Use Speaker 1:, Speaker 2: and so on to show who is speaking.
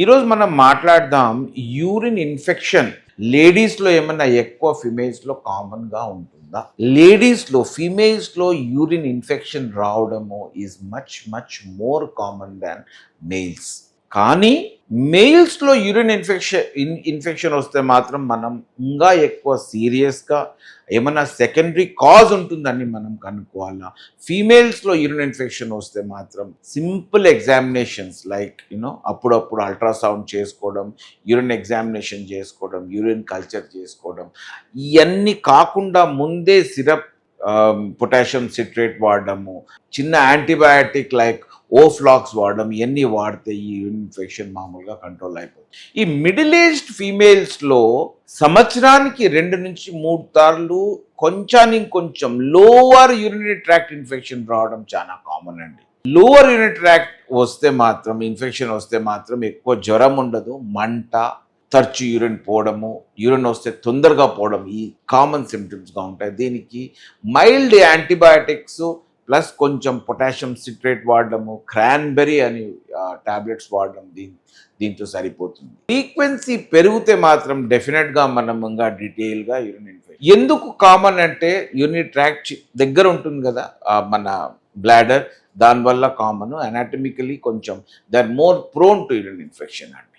Speaker 1: ఈరోజు మనం మాట్లాడదాం యూరిన్ ఇన్ఫెక్షన్ లేడీస్లో ఏమన్నా ఎక్కువ ఫిమేల్స్లో కామన్గా ఉంటుందా? లేడీస్లో ఫిమేల్స్లో యూరిన్ ఇన్ఫెక్షన్ రావడము is much much more common than males. కానీ మేల్స్లో యూరిన్ ఇన్ఫెక్షన్ వస్తే మాత్రం మనం ఇంకా ఎక్కువ సీరియస్గా ఏమన్నా సెకండరీ కాజ్ ఉంటుందని మనం కనుక్కోవాలా. ఫీమేల్స్లో యూరిన్ ఇన్ఫెక్షన్ వస్తే మాత్రం సింపుల్ ఎగ్జామినేషన్స్ లైక్ అప్పుడప్పుడు అల్ట్రాసౌండ్ చేసుకోవడం, యూరిన్ ఎగ్జామినేషన్ చేసుకోవడం, యూరిన్ కల్చర్ చేసుకోవడం, ఇవన్నీ కాకుండా ముందే సిరప్ పొటాషియం సిట్రేట్ వాడడము, చిన్న యాంటీబయాటిక్ లైక్ ఓఫ్లాక్స్ వాడడం, ఇవన్నీ వాడితే ఈ యూరిన్ ఇన్ఫెక్షన్ మామూలుగా కంట్రోల్ అయిపోతుంది. ఈ మిడిల్ ఏజ్డ్ ఫీమేల్స్లో సంవత్సరానికి 2 నుంచి 3 సార్లు కొంచెం లోవర్ యూరినరీ ట్రాక్ట్ ఇన్ఫెక్షన్ రావడం చాలా కామన్ అండి. లోవర్ యూరినరీ ట్రాక్ట్ వస్తే మాత్రం ఇన్ఫెక్షన్ వస్తే మాత్రం ఎక్కువ జ్వరం ఉండదు, మంట, తరచు యూరిన్ పోవడము, యూరిన్ వస్తే తొందరగా పోవడం ఈ కామన్ సిమ్టమ్స్గా ఉంటాయి. దీనికి మైల్డ్ యాంటీబయాటిక్స్ ప్లస్ కొంచెం పొటాషియం సిట్రేట్ వాడడము, క్రాన్బెరీ అని టాబ్లెట్స్ వాడడం దీంతో సరిపోతుంది. ఫ్రీక్వెన్సీ పెరిగితే మాత్రం డెఫినెట్గా మనం ఇంకా డీటెయిల్గా యూరిన్ ఇన్ఫెక్షన్. ఎందుకు కామన్ అంటే యూరినరీ ట్రాక్ట్ దగ్గర ఉంటుంది కదా మన బ్లాడర్, దానివల్ల కామన్. అనాటమికలీ కొంచెం they are more prone to urine infection అండి.